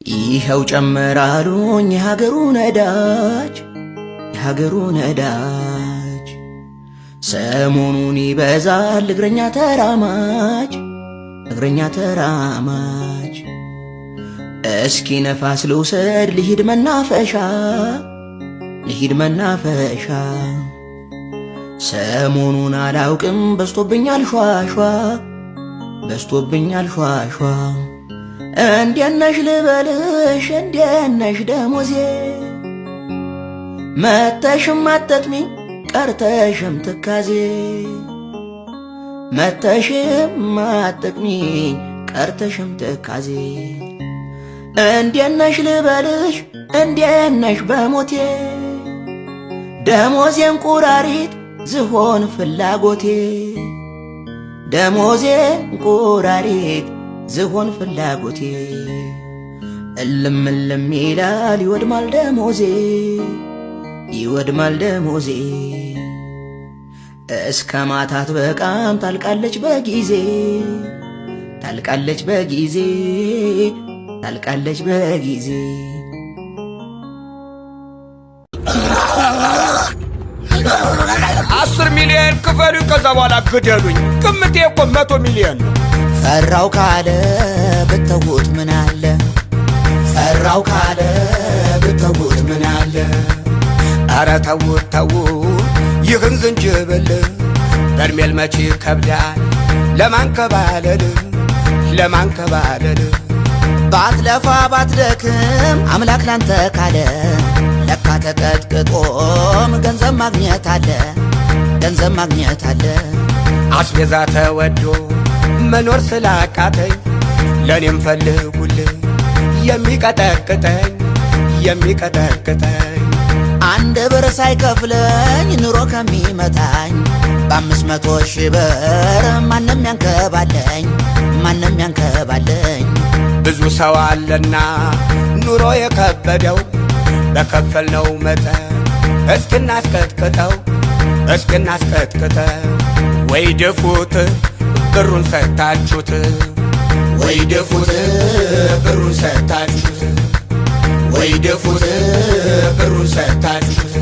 ይኸው ጨመራሉኝ የሀገሩ ነዳጅ ሰሞኑን ይበዛል እግረኛ ተራማጅ እስኪ ነፋስ ልውሰድ ልሂድ መናፈሻ ሰሞኑን አላውቅም በስቶብኛል ሿሿ እንዴት ነሽ ልበልሽ እንዴት ነሽ ደሞዜ መተሽም አትጠቅሚኝ ቀርተሽም ትካዜ እንዴት ነሽ ልበልሽ እንዴት ነሽ በሞቴ ደሞዜን ቁራሪት ዝሆን ፍላጎቴ እልም ይላል ይወድማል ደሞዜ እስከ ማታት በቃም ታልቃለች በጊዜ 10 ሚሊዮን ክፈሉ ከዛ በኋላ ግደሉኝ። ግምቴ እኮ 100 ሚሊዮን ነው። ፈራው ካለ ብተውት ምን አለ አረ ተው ይህን ዝንጅብል በርሜል መቼ ከብዳል ለማንከባለል ባትለፋ ባትደክም አምላክ ላንተ ካለ ለካ ተቀጥቅጦም ገንዘብ ማግኘት አለ አስቤዛ ተወዶ መኖር ስላቃተኝ ለኔም ፈልጉልኝ የሚቀጠቅጠኝ አንድ ብር ሳይከፍለኝ ኑሮ ከሚመታኝ በ500,000 ብር ማንም ያንከባለኝ ብዙ ሰው አለና ኑሮ የከበደው በከፈልነው መጠን እስክናስቀጥቅጠው ወይ ድፉት ብሩን ሰታችሁት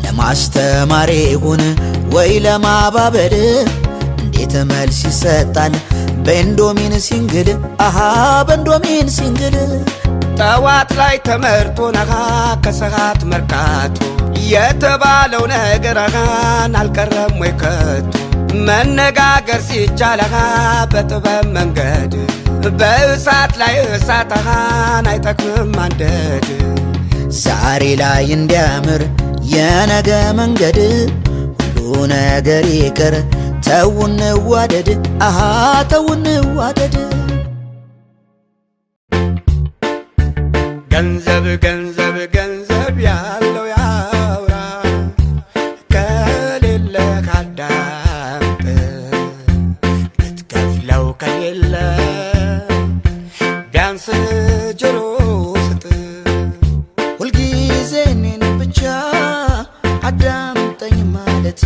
ለማስተማር ይሁን ወይ ለማባበል እንዴት መልስ ይሰጣል በእንዶሚን ሲንግል ጠዋት ላይ ተመርቶ ከሰዓት መርካቶ የተባለው ነገር አልቀረም ወይ ከቶ መነጋገር ሲቻል በጥበብ መንገድ በእሳት ላይ እሳት አይጠቅምም አንደድ ዛሬ ላይ እንዲያምር የነገ መንገድ ሁሉ ነገር ይቅር ተውንዋደድ ገንዘብ ያለው ያውራ ከሌለ ካዳምጥ ብትከፍለው ከሌለ ቢያንስ ጆሮ ስጥ ሁልጊዜ እኔን ብቻ አዳምጠኝ ማለት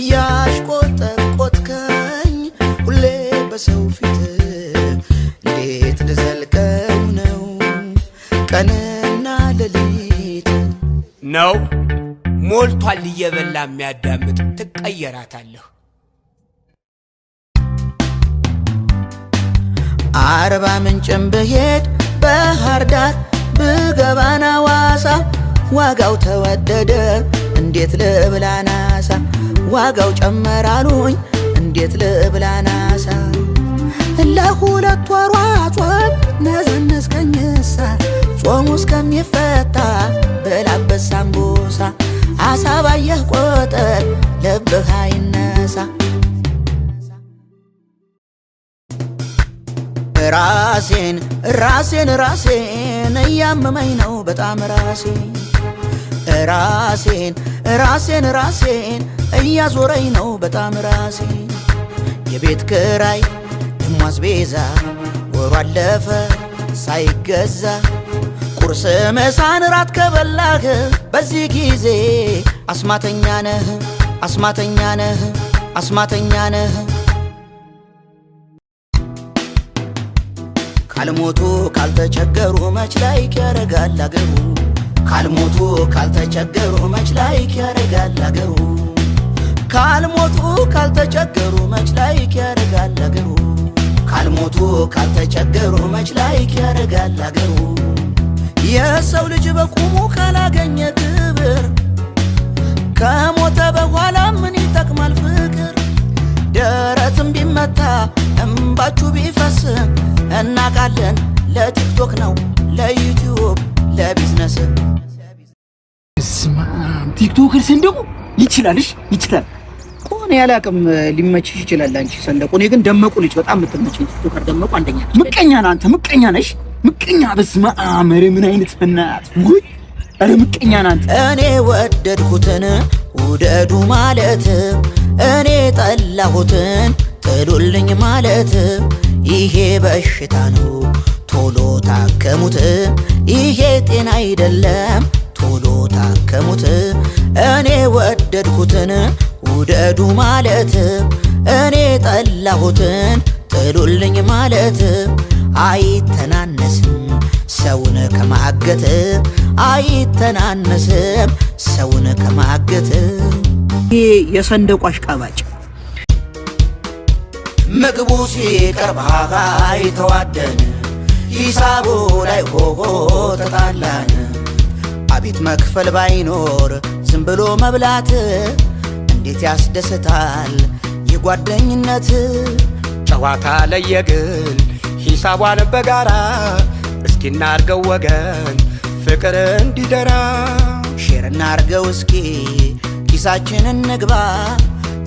እያሽቆጠቆጥከኝ ሁሌ በሰው ፊት እንዴት ልዘልቀው ነው ቀንና ሌሊት ነው ሞልቷል እየበላ የሚያዳምጥ ትቀየራታለህ። አርባ ምንጭም ብሄድ ባህር ዳር ብገባና ዋሳ ዋጋው ተወደደ እንዴት ልብላናሳ ዋጋው ጨመራሉኝ እንዴት ልብላናሳ ለሁለት ወሯ ጾም ነዘነስከኝሳ ጾሙ እስከሚፈታ ብላበት ሳምቡሳ አሳባየህ ቁጥር ልብህ አይነሳ ራሴን እያመመኝ ነው በጣም ራሴን እያዞረኝ ነው በጣም የቤት ክራይ ደሞ አስቤዛ ወሩ አለፈ ሳይገዛ ቁርስ ምሳን ራት ከበላህ በዚህ ጊዜ አስማተኛ ነህ ካልሞቱ ካልተቸገሩ መች ላይክ ያረጋል አገሩ ካልሞቱ ካልተቸገሩ መች ላይክ ያረጋል አገሩ ካልሞቱ ካልተቸገሩ መች ላይክ ያረጋል አገሩ ካልሞቱ ካልተቸገሩ መች ላይክ ያረጋል አገሩ የሰው ልጅ በቁሙ ካላገኘ ክብር ከሞተ በኋላ ምን ይጠቅማል ፍቅር ደረትም ቢመታ እምባችሁ ቢፈስ እናቃለን ለቲክቶክ ነው ለዩቲዩብ ለቢዝነስ ስማ ቲክቶከር ሰንደቁ ይችላልሽ ይችላል ኮኔ ያላቅም ሊመችሽ ይችላል አንቺ ሰንደቁ እኔ ግን ደመቁ ልጅ በጣም የምትመችኝ ቲክቶከር ደመቁ አንደኛ ምቀኛ ነህ አንተ ምቀኛ ነሽ ምቀኛ በስማ አመረ ምን አይነት ፈናት ወይ አረ ምቀኛ ነህ አንተ እኔ ወደድኩትን ውደዱ ማለት እኔ ጠላሁትን ጥሉልኝ ማለት ይሄ በሽታ ነው ቶሎ ታከሙት ይሄ ጤና አይደለም ቶሎ ታከሙት እኔ ወደድኩትን ውደዱ ማለት እኔ ጠላሁትን ጥሉልኝ ማለት አይተናነስም ሰውን ከማገት አይተናነስም ሰውን ከማገት ይሄ የሰንደቁ አሽቃባጭ ምግቡ ሲቀርብ አይተዋደን ሂሳቡ ላይ ሆሆ ተጣላን አቤት መክፈል ባይኖር ዝም ብሎ መብላት እንዴት ያስደስታል የጓደኝነት ጨዋታ ለየግል ሂሳቧን በጋራ እስኪ እናርገው ወገን ፍቅር እንዲደራ ሼር እናርገው እስኪ ኪሳችንን ንግባ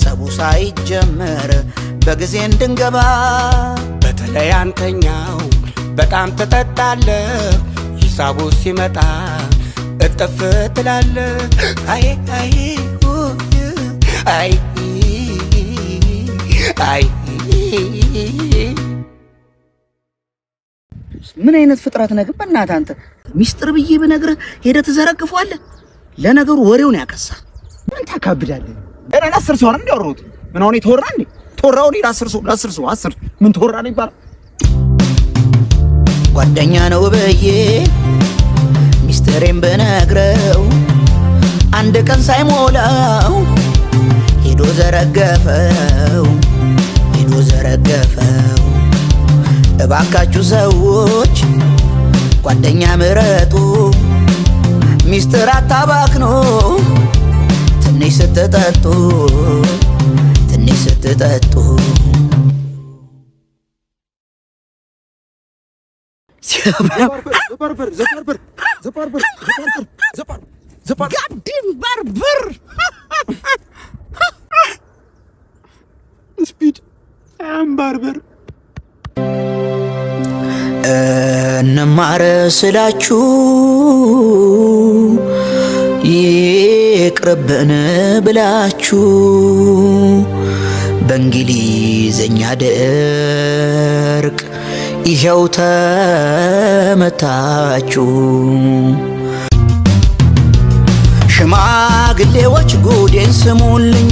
ጸቡ ሳይጀመር በጊዜ እንድንገባ በተለይ አንተኛው በጣም ተጠጣለህ ሂሳቡ ሲመጣ እጥፍ ትላለህ አይ አይ አይ አይ ምን አይነት ፍጥረት ነህ ግን በእናትህ አንተ ሚስጥር ብዬ በነገር ሄደህ ትዘረግፈዋለህ ለነገሩ ወሬውን ያከሳ ምን ታካብዳለህ እኔ 10 ሰው አይደል ያወራሁት ምን አሁን የተወራ እንዴ ተወራው ሌላ 10 ሰው 10 ምን ተወራ ነው ይባላል ጓደኛ ነው በዬ ሚስጥሬን በነግረው አንድ ቀን ሳይሞላው ሄዶ ዘረገፈው እባካችሁ ሰዎች ጓደኛ ምረጡ ሚስጥር አታባክኑ ትንሽ ስትጠጡ ጋድም ባርበር ስፒድ ባርበር እንማር ስላችሁ ይቅርብን ብላችሁ በእንግሊዘኛ ደርቅ ይኸው ተመታችሁ ሽማግሌዎች ጉዴን ስሙልኝ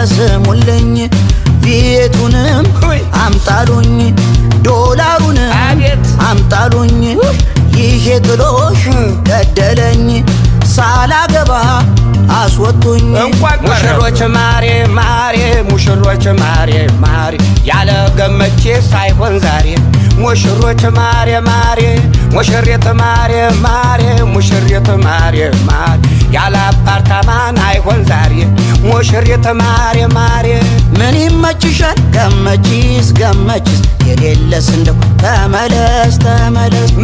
ስሙልኝ ቤቱንም አምጣሉኝ ዶላሩንም አምጣሉኝ ይሄ ጥሎሽ ገደለኝ ሳላገባ አስወጡኝ ሙሽሮች ማሬ ማሬ ሙሽሮች ማሬ ማሬ ያለ ገመቼ ሳይሆን ዛሬ ሙሽሮች ማሬ ማሬ ሙሽሪት ማሬ ማሬ ሙሽሪት ማሬ ማሬ ያለ አፓርታማን አይሆን ዛሬ ሙሽሪት ማሬ ማሬ ምን ይመችሻል ገመችስ የሌለስ እንደው ተመለስ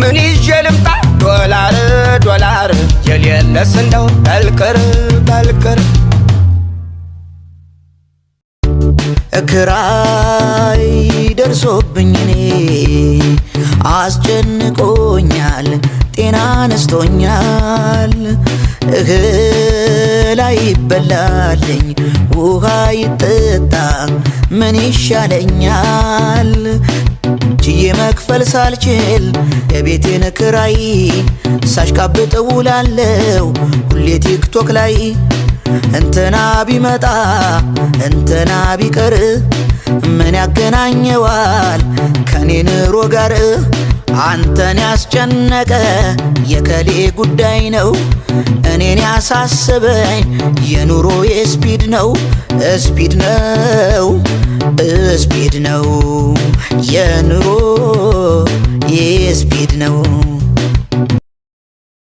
ምን ይዤ ልምጣ ዶላር የሌለስ እንደው በልቅር ክራይ ደርሶብኝ እኔ አስጨንቆኛል ጤና ነስቶኛል እህል አይበላልኝ ውሃ ይጠጣ ምን ይሻለኛል ችዬ መክፈል ሳልችል የቤቴን ክራይ ሳሽቃብጥ ውላለሁ ሁሌ ቲክቶክ ላይ እንትና ቢመጣ እንትና ቢቀር ምን ያገናኘዋል ከኔ ኑሮ ጋር? አንተን ያስጨነቀ የከሌ ጉዳይ ነው፣ እኔን ያሳስበኝ የኑሮ የስፒድ ነው። ስፒድ ነው ስፒድ ነው የኑሮ የስፒድ ነው።